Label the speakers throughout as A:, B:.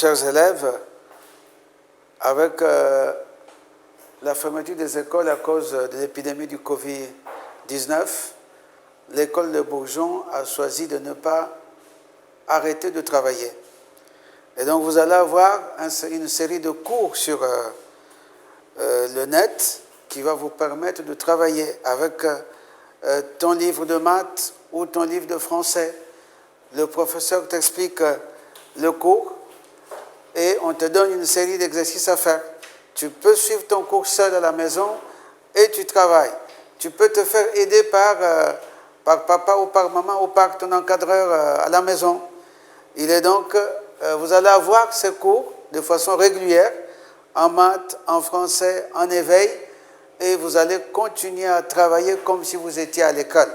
A: Chers élèves, avec la fermeture des écoles à cause de l'épidémie du Covid-19, l'école de Bourgon a choisi de ne pas arrêter de travailler. Et donc vous allez avoir une série de cours sur le net qui va vous permettre de travailler avec ton livre de maths ou ton livre de français. Le professeur t'explique le cours et on te donne une série d'exercices à faire. Tu peux suivre ton cours seul à la maison et tu travailles. Tu peux te faire aider par papa ou par maman ou par ton encadreur à la maison. Il est donc, vous allez avoir ces cours de façon régulière, en maths, en français, en éveil, et vous allez continuer à travailler comme si vous étiez à l'école.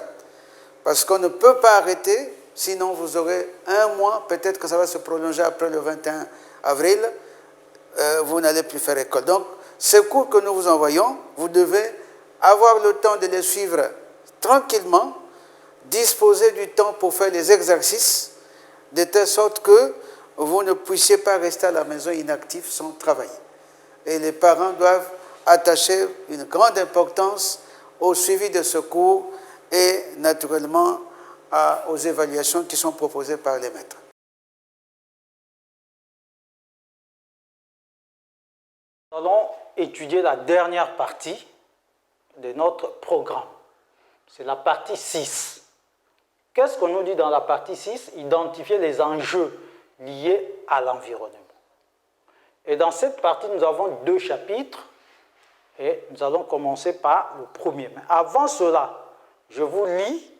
A: Parce qu'on ne peut pas arrêter, sinon vous aurez un mois, peut-être que ça va se prolonger après le 21 avril, vous n'allez plus faire école. Donc, ces cours que nous vous envoyons, vous devez avoir le temps de les suivre tranquillement, disposer du temps pour faire les exercices, de telle sorte que vous ne puissiez pas rester à la maison inactif sans travailler. Et les parents doivent attacher une grande importance au suivi de ce cours et naturellement aux évaluations qui sont proposées par les maîtres.
B: Nous allons étudier la dernière partie de notre programme. C'est la partie 6. Qu'est-ce qu'on nous dit dans la partie 6? Identifier les enjeux liés à l'environnement. Et dans cette partie, nous avons 2 chapitres et nous allons commencer par le premier. Mais avant cela, je vous lis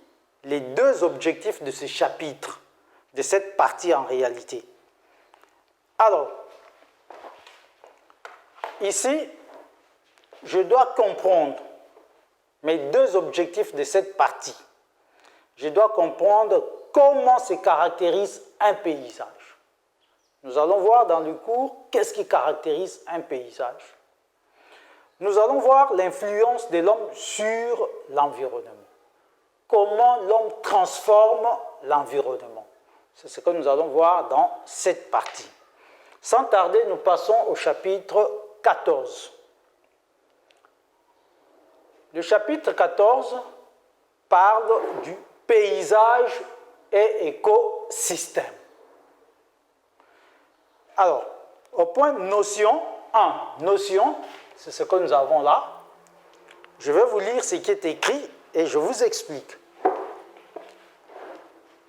B: les 2 objectifs de ce chapitre, de cette partie en réalité. Alors, ici, je dois comprendre mes 2 objectifs de cette partie. Je dois comprendre comment se caractérise un paysage. Nous allons voir dans le cours qu'est-ce qui caractérise un paysage. Nous allons voir l'influence de l'homme sur l'environnement. Comment l'homme transforme l'environnement. C'est ce que nous allons voir dans cette partie. Sans tarder, nous passons au chapitre 14. Le chapitre 14 parle du paysage et écosystème. Alors, au point notion 1, notion, c'est ce que nous avons là. Je vais vous lire ce qui est écrit et je vous explique.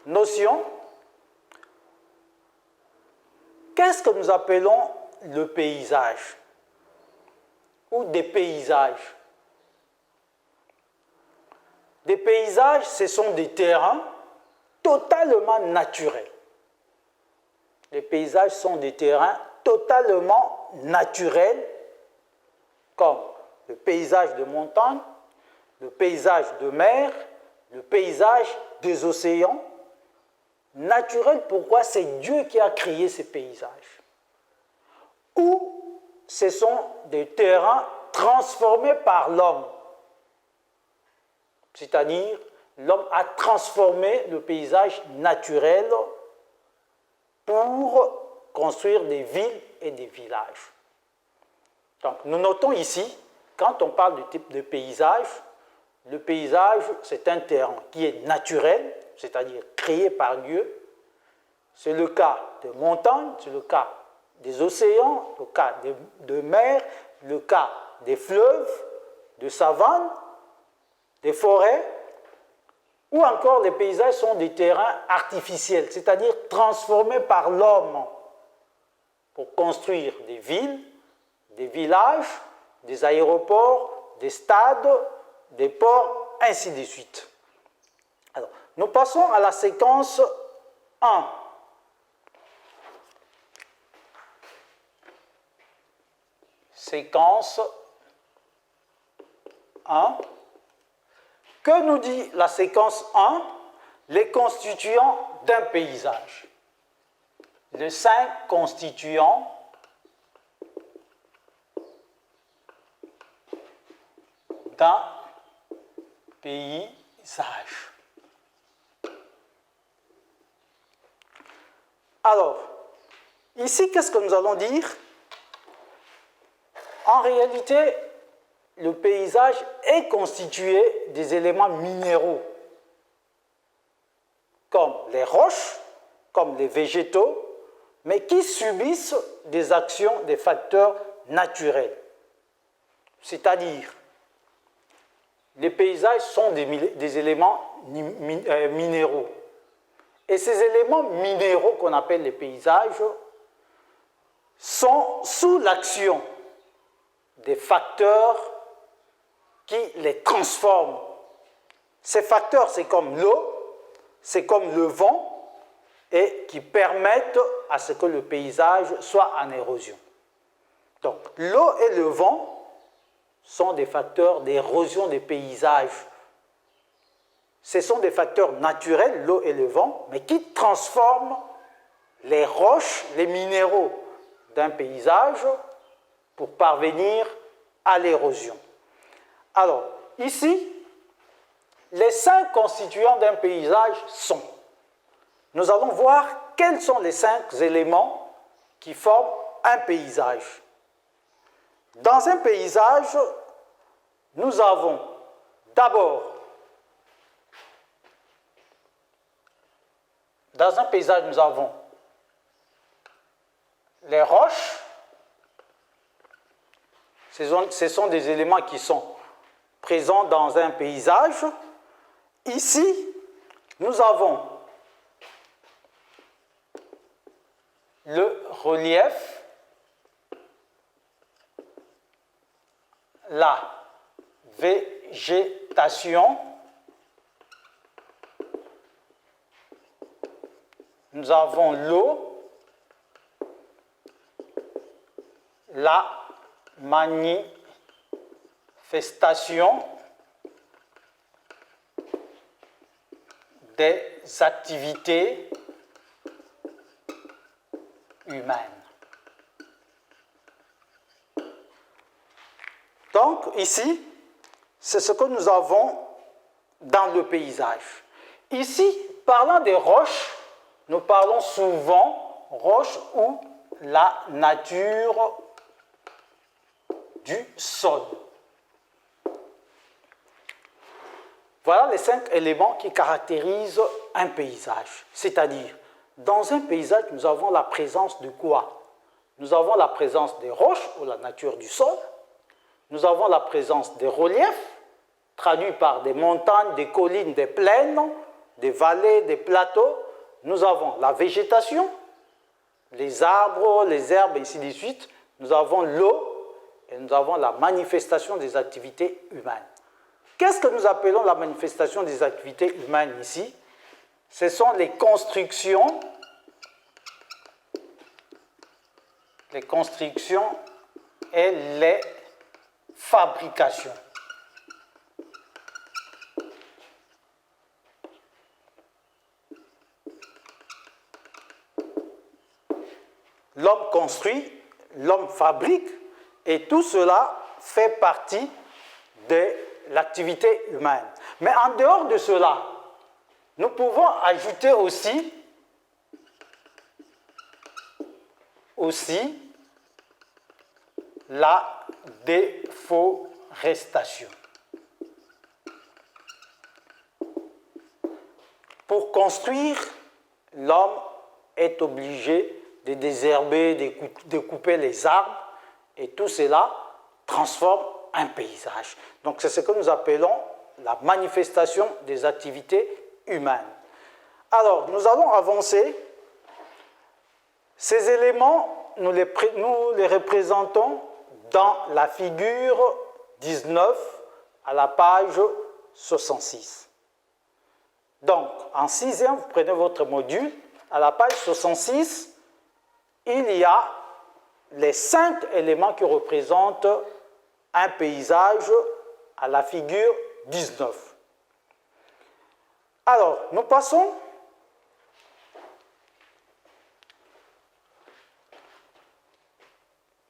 B: Notion, qu'est-ce que nous appelons le paysage ou des paysages? Des paysages, ce sont des terrains totalement naturels. Les paysages sont des terrains totalement naturels, comme le paysage de montagne, le paysage de mer, le paysage des océans. Naturel, pourquoi? C'est Dieu qui a créé ces paysages. Ou ce sont des terrains transformés par l'homme. C'est-à-dire, l'homme a transformé le paysage naturel pour construire des villes et des villages. Donc, nous notons ici, quand on parle du type de paysage, le paysage, c'est un terrain qui est naturel, c'est-à-dire créé par Dieu. C'est le cas des montagnes, c'est le cas des océans, le cas de mer, le cas des fleuves, de savanes, des forêts, ou encore les paysages sont des terrains artificiels, c'est-à-dire transformés par l'homme pour construire des villes, des villages, des aéroports, des stades, des ports, ainsi de suite. Alors, nous passons à la séquence 1. Séquence 1. Que nous dit la séquence 1? Les constituants d'un paysage. Les 5 constituants d'un paysage. Alors, Ici, qu'est-ce que nous allons dire? En réalité, le paysage est constitué des éléments minéraux, comme les roches, comme les végétaux, mais qui subissent des actions des facteurs naturels. C'est-à-dire, les paysages sont des éléments minéraux. Et ces éléments minéraux qu'on appelle les paysages sont sous l'action des facteurs qui les transforment. Ces facteurs, c'est comme l'eau, c'est comme le vent, et qui permettent à ce que le paysage soit en érosion. Donc, l'eau et le vent sont des facteurs d'érosion des paysages. Ce sont des facteurs naturels, l'eau et le vent, mais qui transforment les roches, les minéraux d'un paysage pour parvenir à l'érosion. Alors, ici, les 5 constituants d'un paysage sont. Nous allons voir quels sont les 5 éléments qui forment un paysage. Dans un paysage, nous avons d'abord, dans un paysage, nous avons les roches. Ce sont des éléments qui sont présents dans un paysage. Ici, nous avons le relief, la végétation, nous avons l'eau, la manifestation des activités humaines. Donc, ici, c'est ce que nous avons dans le paysage. Ici, parlant des roches, nous parlons souvent roches ou la nature du sol. Voilà les 5 éléments qui caractérisent un paysage. C'est-à-dire, dans un paysage, nous avons la présence de quoi? Nous avons la présence des roches ou la nature du sol. Nous avons la présence des reliefs, traduits par des montagnes, des collines, des plaines, des vallées, des plateaux. Nous avons la végétation, les arbres, les herbes, et ainsi de suite. Nous avons l'eau et nous avons la manifestation des activités humaines. Qu'est-ce que nous appelons la manifestation des activités humaines ici? Ce sont les constructions et les fabrications. L'homme construit, l'homme fabrique, et tout cela fait partie de l'activité humaine. Mais en dehors de cela, nous pouvons ajouter aussi la déforestation. Pour construire, l'homme est obligé de désherber, de couper les arbres, et tout cela transforme un paysage. Donc c'est ce que nous appelons la manifestation des activités humaines. Alors, nous allons avancer. Ces éléments, nous les représentons dans la figure 19 à la page 66. Donc, en 6e, vous prenez votre module. À la page 66, il y a les 5 éléments qui représentent un paysage à la figure 19. Alors, nous passons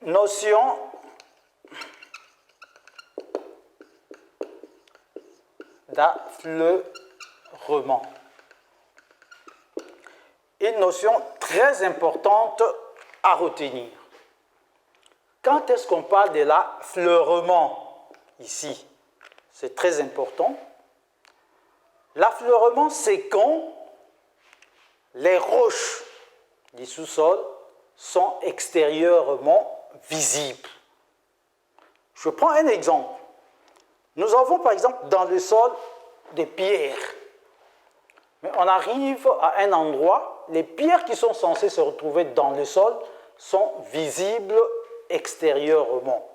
B: notion d'affleurement. Une notion très importante à retenir. Quand est-ce qu'on parle de l'affleurement ici? C'est très important. L'affleurement, c'est quand les roches du sous-sol sont extérieurement visibles. Je prends un exemple. Nous avons par exemple dans le sol des pierres. Mais on arrive à un endroit, les pierres qui sont censées se retrouver dans le sol sont visibles extérieurement.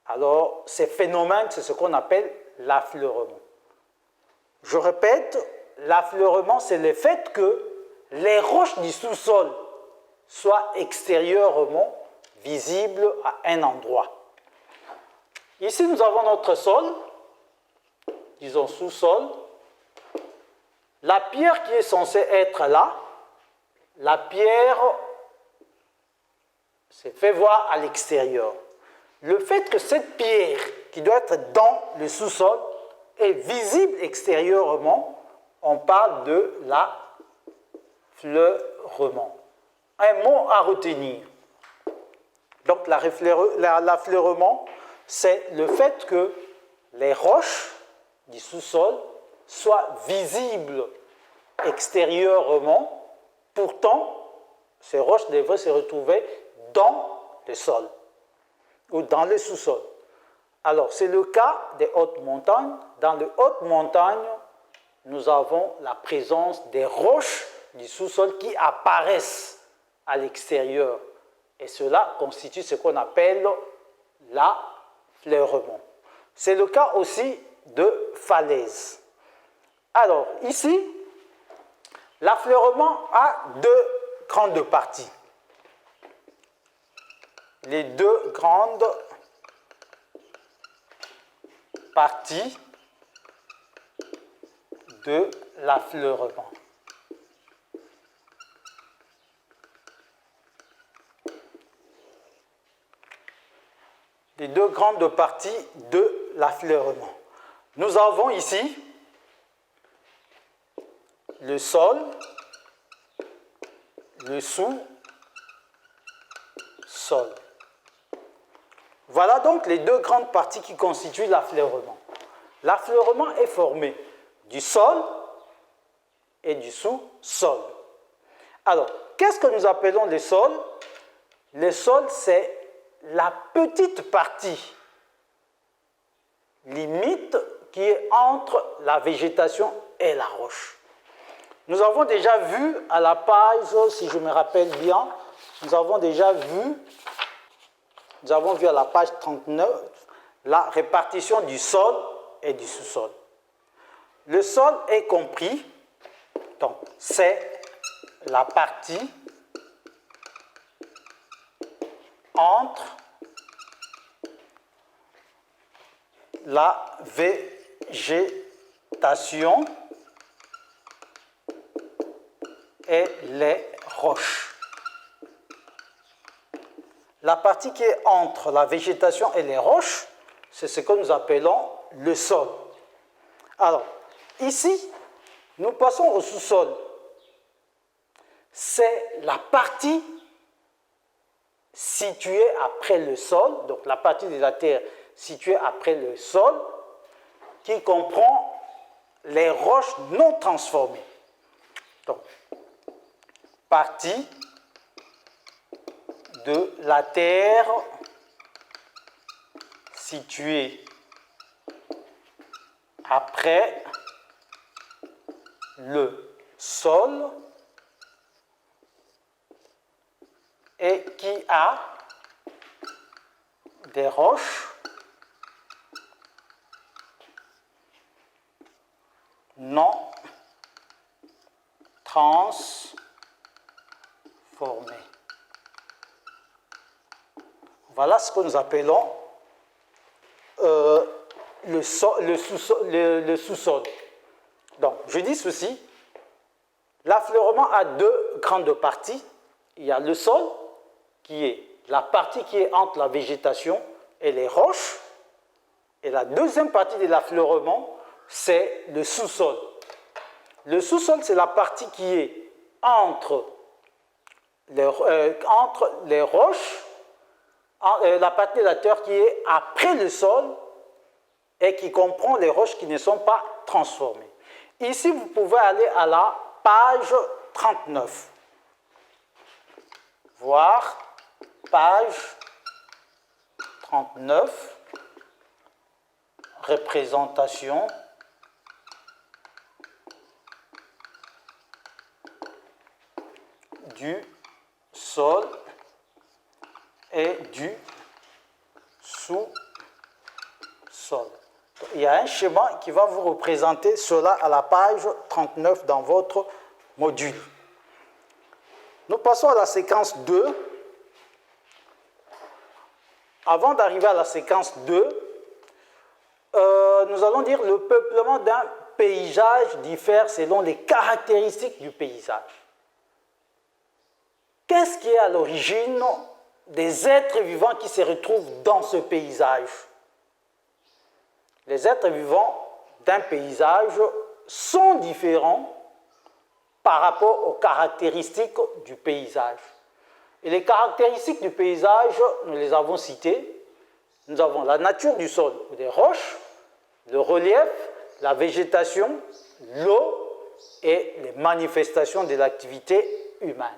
B: Alors, ces phénomènes, c'est ce qu'on appelle l'affleurement. Je répète, l'affleurement, c'est le fait que les roches du sous-sol soient extérieurement visibles à un endroit. Ici, nous avons notre sol, disons sous-sol. La pierre qui est censée être là, la pierre se fait voir à l'extérieur. Le fait que cette pierre qui doit être dans le sous-sol est visible extérieurement, on parle de l'affleurement. Un mot à retenir. Donc l'affleurement, c'est le fait que les roches du sous-sol soient visibles extérieurement, pourtant ces roches devraient se retrouver dans le sol ou dans le sous-sol. Alors, c'est le cas des hautes montagnes. Dans les hautes montagnes, nous avons la présence des roches du sous-sol qui apparaissent à l'extérieur. Et cela constitue ce qu'on appelle l'affleurement. C'est le cas aussi de falaises. Alors, ici, l'affleurement a deux grandes parties. Les deux grandes partie de l'affleurement. Les deux grandes parties de l'affleurement. Nous avons ici le sol, le sous-sol. Voilà donc les deux grandes parties qui constituent l'affleurement. L'affleurement est formé du sol et du sous-sol. Alors, qu'est-ce que nous appelons le sol? Le sol, c'est la petite partie limite qui est entre la végétation et la roche. Nous avons déjà vu à la page, si je me rappelle bien, nous avons vu à la page 39 la répartition du sol et du sous-sol. Le sol est compris, donc c'est la partie entre la végétation et les roches. La partie qui est entre la végétation et les roches, c'est ce que nous appelons le sol. Alors, ici, nous passons au sous-sol. C'est la partie située après le sol, donc la partie de la terre située après le sol, qui comprend les roches non transformées. Donc, partie de la terre située après le sol et qui a des roches non transformées. Voilà ce que nous appelons le sous-sol. Donc, je dis ceci, l'affleurement a deux grandes parties. Il y a le sol, qui est la partie qui est entre la végétation et les roches, et la deuxième partie de l'affleurement, c'est le sous-sol. Le sous-sol, c'est la partie qui est entre entre les roches, la partie de la terre qui est après le sol et qui comprend les roches qui ne sont pas transformées. Ici, vous pouvez aller à la page 39. Voir page 39, représentation du sol et du sous-sol. Il y a un schéma qui va vous représenter cela à la page 39 dans votre module. Nous passons à la séquence 2. Avant d'arriver à la séquence 2, nous allons dire le peuplement d'un paysage diffère selon les caractéristiques du paysage. Qu'est-ce qui est à l'origine des êtres vivants qui se retrouvent dans ce paysage? Les êtres vivants d'un paysage sont différents par rapport aux caractéristiques du paysage. Et les caractéristiques du paysage, nous les avons citées. Nous avons la nature du sol ou des roches, le relief, la végétation, l'eau et les manifestations de l'activité humaine.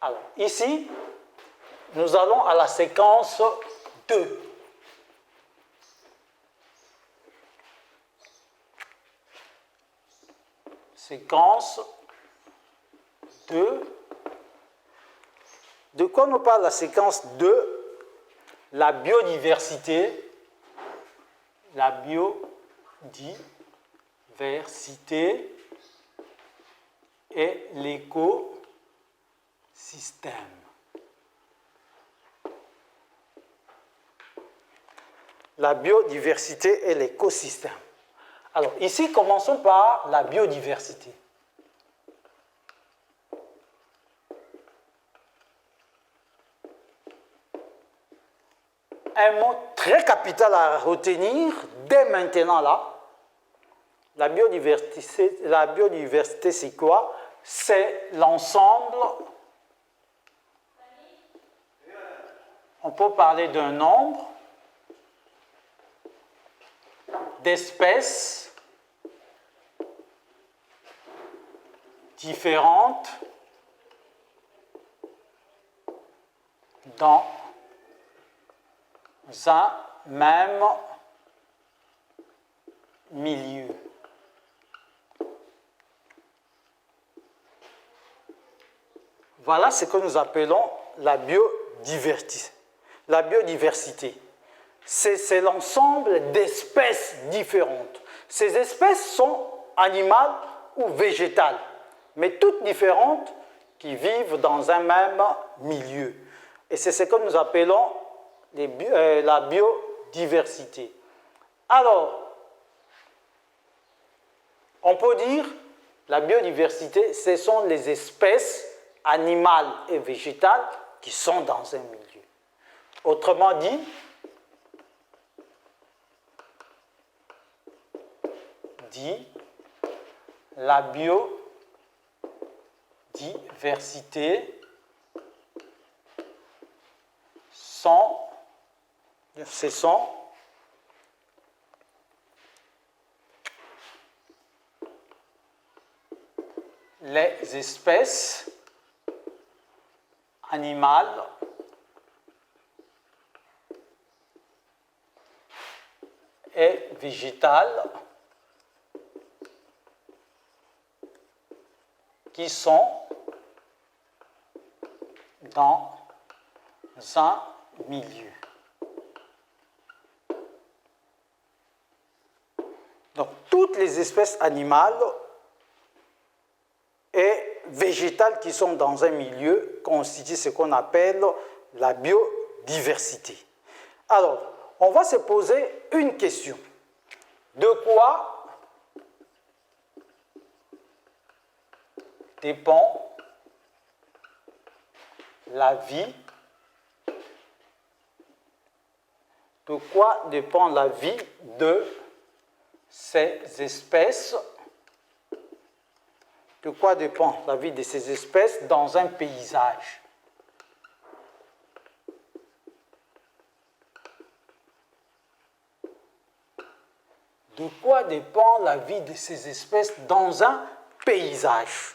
B: Alors, ici, nous allons à la séquence 2. Séquence 2. De quoi nous parle la séquence 2? La biodiversité. La biodiversité et l'écosystème. La biodiversité et l'écosystème. Alors, ici, commençons par la biodiversité. Un mot très capital à retenir dès maintenant là. La biodiversité, c'est quoi? C'est l'ensemble. On peut parler d'un nombre d'espèces différentes dans un même milieu. Voilà ce que nous appelons la biodiversité. La biodiversité, c'est l'ensemble d'espèces différentes. Ces espèces sont animales ou végétales, mais toutes différentes qui vivent dans un même milieu. Et c'est ce que nous appelons la biodiversité. Alors, on peut dire la biodiversité, ce sont les espèces animales et végétales qui sont dans un milieu. Autrement dit, la biodiversité ce sont les espèces animales et végétales qui sont dans un milieu. Donc, toutes les espèces animales et végétales qui sont dans un milieu constituent ce qu'on appelle la biodiversité. Alors, on va se poser une question. De quoi dépend la vie? De quoi dépend la vie de ces espèces De quoi dépend la vie de ces espèces dans un paysage? De quoi dépend la vie de ces espèces dans un paysage?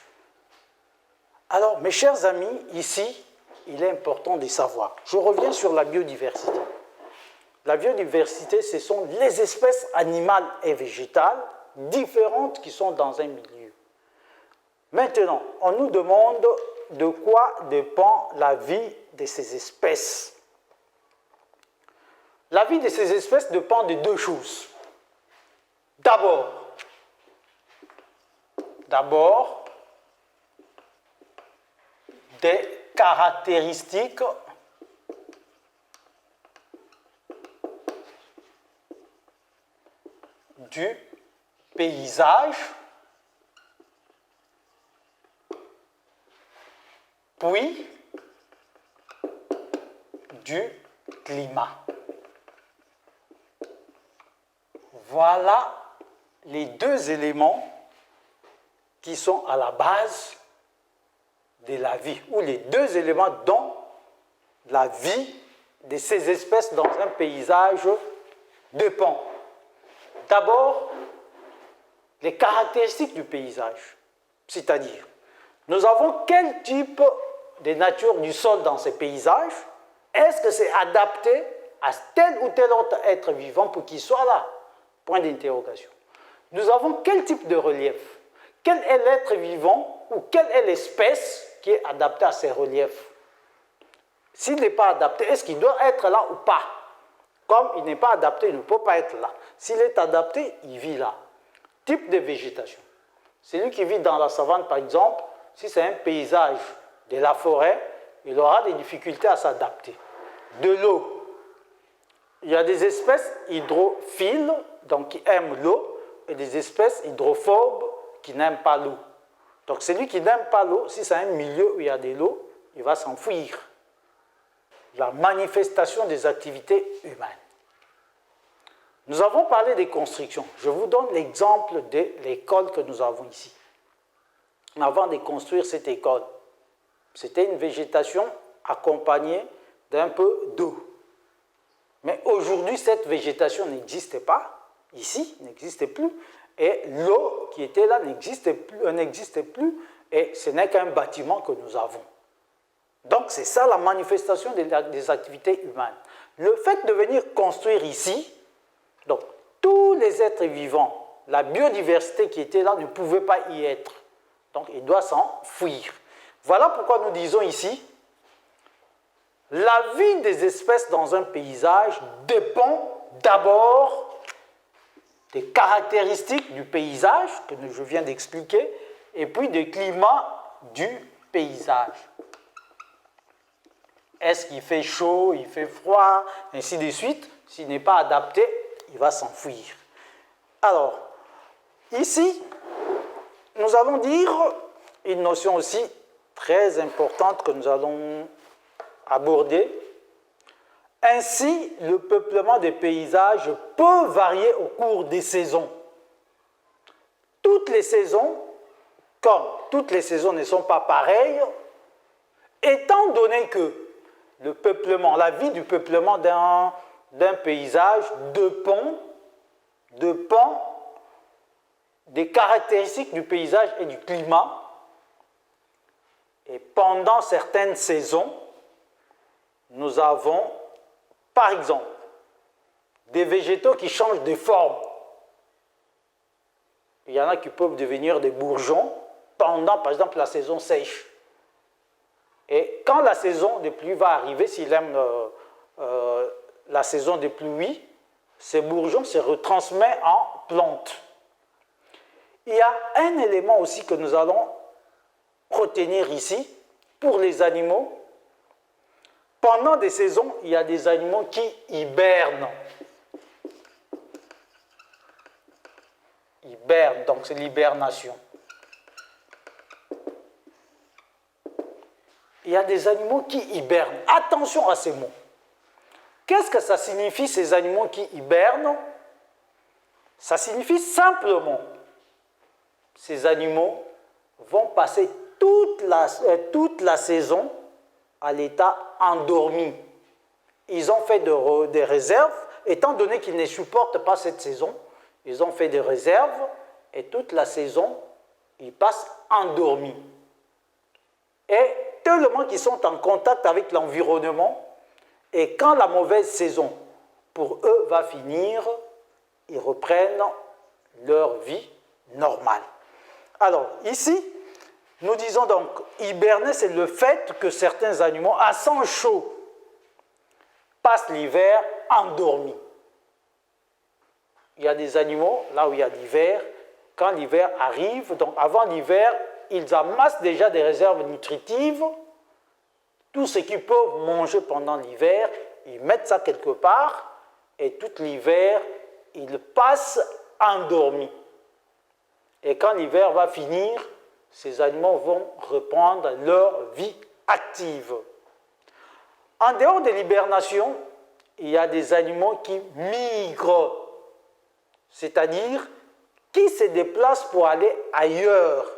B: Alors, mes chers amis, ici, il est important de savoir. Je reviens sur la biodiversité. La biodiversité, ce sont les espèces animales et végétales différentes qui sont dans un milieu. Maintenant, on nous demande de quoi dépend la vie de ces espèces. La vie de ces espèces dépend de deux choses. D'abord, des caractéristiques du paysage, puis du climat. Voilà les deux éléments qui sont à la base de la vie, ou les deux éléments dont la vie de ces espèces dans un paysage dépend. D'abord, les caractéristiques du paysage, c'est-à-dire, nous avons quel type de nature du sol dans ces paysages? Est-ce que c'est adapté à tel ou tel autre être vivant pour qu'il soit là? Point d'interrogation. Nous avons quel type de relief? Quel est l'être vivant ou quelle est l'espèce qui est adaptée à ces reliefs? S'il n'est pas adapté, est-ce qu'il doit être là ou pas? Comme il n'est pas adapté, il ne peut pas être là. S'il est adapté, il vit là. Type de végétation. Celui qui vit dans la savane, par exemple, si c'est un paysage de la forêt, il aura des difficultés à s'adapter. De l'eau. Il y a des espèces hydrophiles, donc qui aiment l'eau, et des espèces hydrophobes qui n'aiment pas l'eau. Donc celui qui n'aime pas l'eau, si c'est un milieu où il y a de l'eau, il va s'enfuir. La manifestation des activités humaines. Nous avons parlé des constructions. Je vous donne l'exemple de l'école que nous avons ici. Avant de construire cette école, c'était une végétation accompagnée d'un peu d'eau. Mais aujourd'hui, cette végétation n'existe pas, ici, n'existe plus, et l'eau qui était là n'existe plus, et ce n'est qu'un bâtiment que nous avons. Donc, c'est ça la manifestation des activités humaines. Le fait de venir construire ici, donc, tous les êtres vivants, la biodiversité qui était là ne pouvait pas y être. Donc, il doit s'enfuir. Voilà pourquoi nous disons ici, la vie des espèces dans un paysage dépend d'abord des caractéristiques du paysage, que je viens d'expliquer, et puis du climat du paysage. Est-ce qu'il fait chaud, il fait froid, ainsi de suite. S'il n'est pas adapté, il va s'enfuir. Alors, ici, nous allons dire une notion aussi très importante que nous allons aborder. Ainsi, le peuplement des paysages peut varier au cours des saisons. Toutes les saisons, comme toutes les saisons ne sont pas pareilles, étant donné que le peuplement, la vie du peuplement d'un paysage dépend des caractéristiques du paysage et du climat. Et pendant certaines saisons, nous avons, par exemple, des végétaux qui changent de forme. Il y en a qui peuvent devenir des bourgeons pendant, par exemple, la saison sèche. Et quand la saison des pluies va arriver, s'il aime la saison des pluies, ces bourgeons se retransmettent en plantes. Il y a un élément aussi que nous allons retenir ici, pour les animaux. Pendant des saisons, il y a des animaux qui hibernent. Hibernent, donc c'est l'hibernation. Il y a des animaux qui hibernent. Attention à ces mots. Qu'est-ce que ça signifie, ces animaux qui hibernent? Ça signifie simplement, ces animaux vont passer toute la saison à l'état endormi. Ils ont fait des réserves, étant donné qu'ils ne supportent pas cette saison, ils ont fait des réserves et toute la saison, ils passent endormis. Et tellement qu'ils sont en contact avec l'environnement, et quand la mauvaise saison pour eux va finir, ils reprennent leur vie normale. Alors ici, nous disons donc, hiberner, c'est le fait que certains animaux à sang chaud passent l'hiver endormis. Il y a des animaux, là où il y a l'hiver, quand l'hiver arrive, donc avant l'hiver, ils amassent déjà des réserves nutritives. Tout ce qu'ils peuvent manger pendant l'hiver, ils mettent ça quelque part, et tout l'hiver, ils passent endormis. Et quand l'hiver va finir, ces animaux vont reprendre leur vie active. En dehors de l'hibernation, il y a des animaux qui migrent, c'est-à-dire qui se déplacent pour aller ailleurs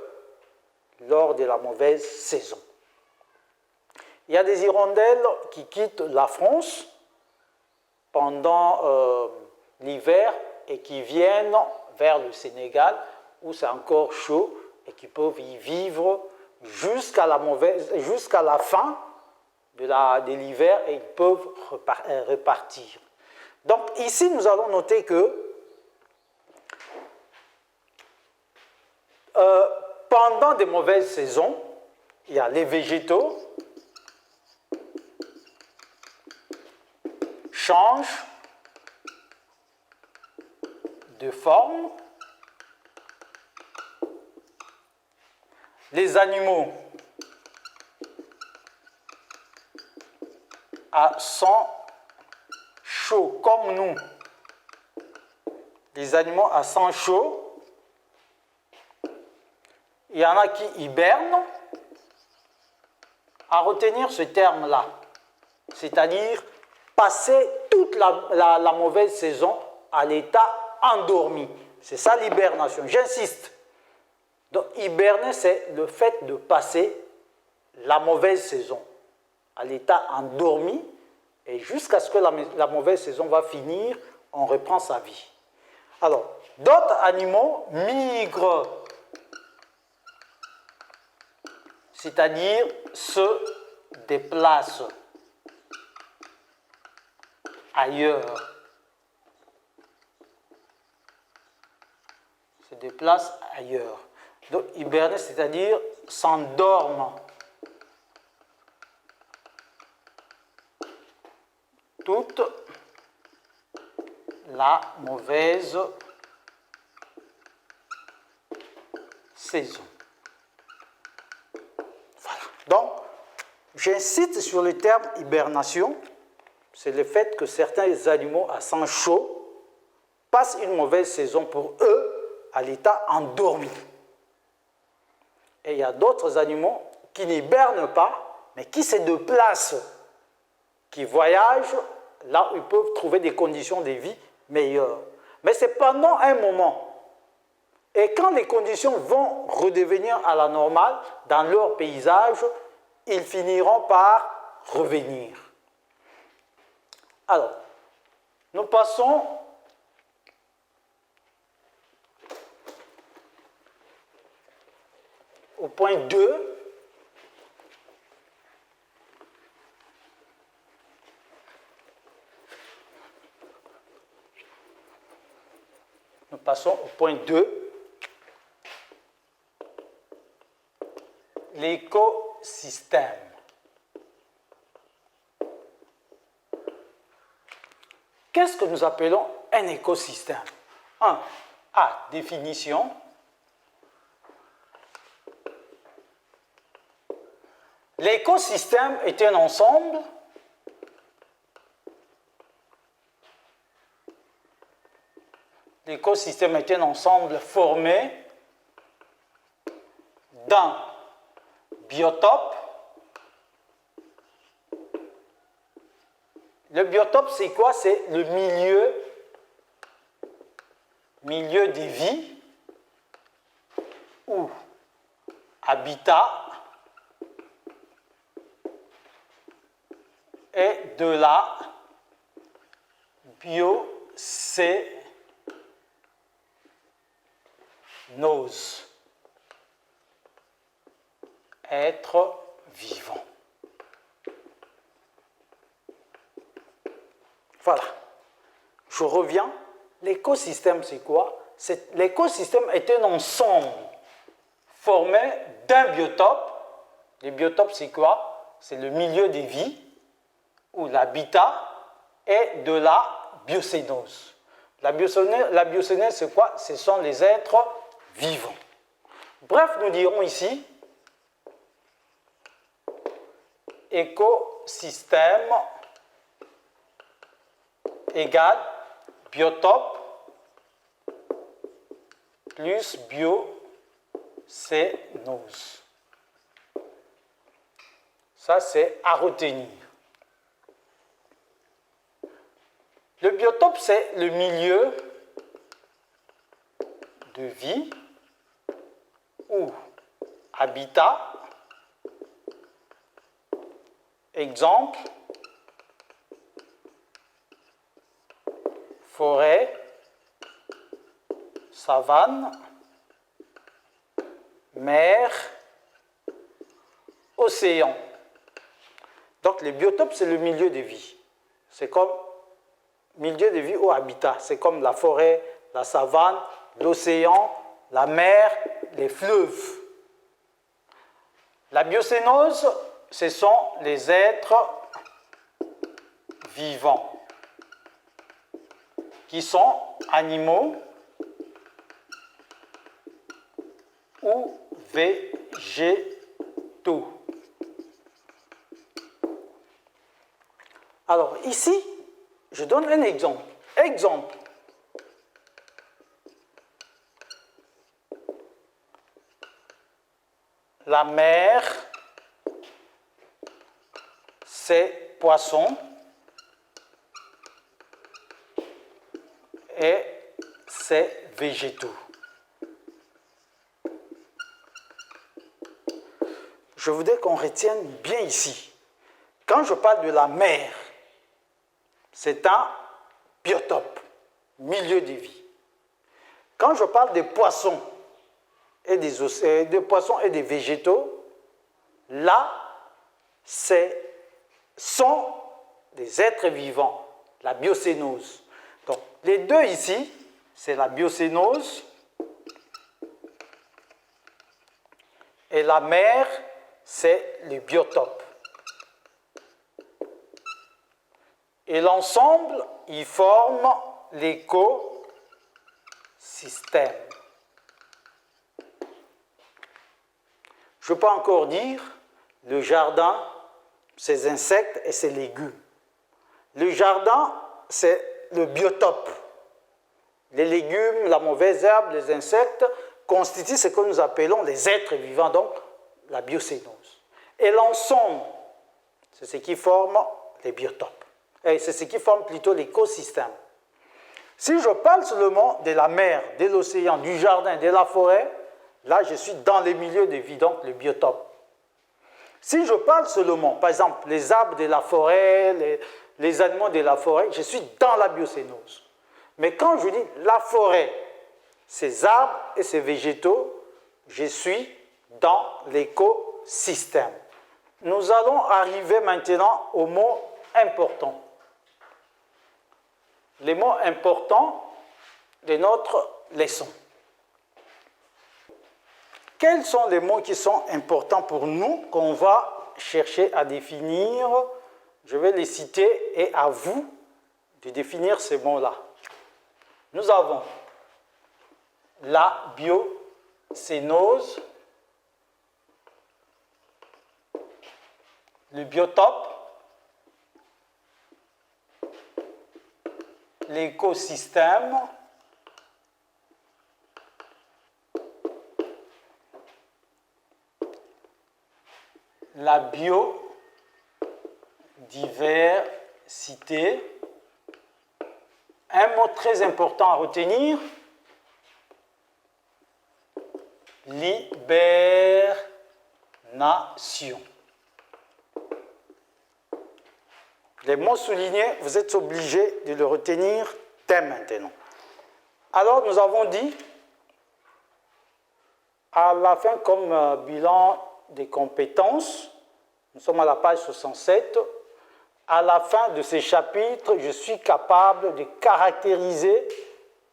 B: lors de la mauvaise saison. Il y a des hirondelles qui quittent la France pendant l'hiver et qui viennent vers le Sénégal où c'est encore chaud et qui peuvent y vivre jusqu'à la fin de l'hiver et ils peuvent repartir. Donc ici, nous allons noter que pendant des mauvaises saisons, il y a les végétaux changent de forme, les animaux à sang chaud, comme nous, les animaux à sang chaud, il y en a qui hibernent. À retenir ce terme-là, c'est-à-dire passer toute la mauvaise saison à l'état endormi. C'est ça l'hibernation, j'insiste. Donc hiberner, c'est le fait de passer la mauvaise saison à l'état endormi et jusqu'à ce que la mauvaise saison va finir, on reprend sa vie. Alors, d'autres animaux migrent, c'est-à-dire se déplacent ailleurs. Se déplacent ailleurs. Donc, hiberner, c'est-à-dire s'endorment. Toute la mauvaise saison. Voilà. Donc, j'insiste sur le terme hibernation. C'est le fait que certains animaux à sang chaud passent une mauvaise saison pour eux à l'état endormi. Et il y a d'autres animaux qui n'hibernent pas, mais qui se déplacent, qui voyagent là où ils peuvent trouver des conditions de vie meilleures. Mais c'est pendant un moment. Et quand les conditions vont redevenir à la normale dans leur paysage, ils finiront par revenir. Alors, nous passons au point 2. Nous passons au point 2. L'écosystème. Qu'est-ce que nous appelons un écosystème? 1. A. Définition. L'écosystème est un ensemble formé d'un biotope. Le biotope, c'est quoi? C'est le milieu de vie où habitat et de la biocénose. Être vivant. Voilà. Je reviens. L'écosystème, c'est quoi? L'écosystème est un ensemble formé d'un biotope. Les biotopes, c'est quoi? C'est le milieu des vies ou l'habitat et de la biocénose. La biocénose, c'est quoi? Ce sont les êtres vivants. Bref, nous dirons ici écosystème égale biotope plus biocénose. Ça, c'est à retenir. Le biotope, c'est le milieu de vie ou habitat. Exemple, forêt, savane, mer, océan. Donc, le biotope, c'est le milieu de vie. C'est comme milieu de vie ou habitat. C'est comme la forêt, la savane, l'océan, la mer, les fleuves. La biocénose, ce sont les êtres vivants qui sont animaux ou végétaux. Alors ici, je donne un exemple. Exemple. La mer, c'est poisson et c'est végétaux. Je voudrais qu'on retienne bien ici. Quand je parle de la mer, c'est un biotope, milieu de vie. Quand je parle des poissons et des poissons et des végétaux, là, sont des êtres vivants, la biocénose. Donc, les deux ici, c'est la biocénose et la mer, c'est le biotope. Et l'ensemble, ils forment l'écosystème. Je peux encore dire le jardin, ses insectes et ses légumes. Le jardin, c'est le biotope. Les légumes, la mauvaise herbe, les insectes constituent ce que nous appelons les êtres vivants, donc la biocénose. Et l'ensemble, c'est ce qui forme les biotopes. Et c'est ce qui forme plutôt l'écosystème. Si je parle seulement de la mer, de l'océan, du jardin, de la forêt, là je suis dans les milieux de vie, donc le biotope. Si je parle seulement, par exemple, les arbres de la forêt, les animaux de la forêt, je suis dans la biocénose. Mais quand je dis la forêt, ces arbres et ces végétaux, je suis dans l'écosystème. Nous allons arriver maintenant aux mots importants. Les mots importants de notre leçon. Quels sont les mots qui sont importants pour nous, qu'on va chercher à définir? Je vais les citer et à vous de définir ces mots-là. Nous avons la biocénose, le biotope, l'écosystème, la biodiversité. Un mot très important à retenir, liberté. nation. Les mots soulignés, vous êtes obligés de le retenir dès maintenant. Alors, nous avons dit, à la fin, comme bilan des compétences, nous sommes à la page 67, à la fin de ces chapitres, je suis capable de caractériser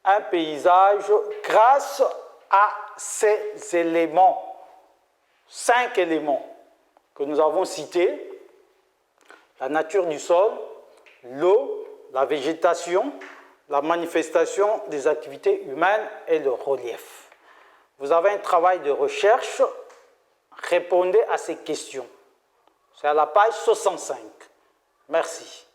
B: un paysage grâce à ces éléments, 5 éléments que nous avons cités: la nature du sol, l'eau, la végétation, la manifestation des activités humaines et le relief. Vous avez un travail de recherche, répondez à ces questions. C'est à la page 65. Merci.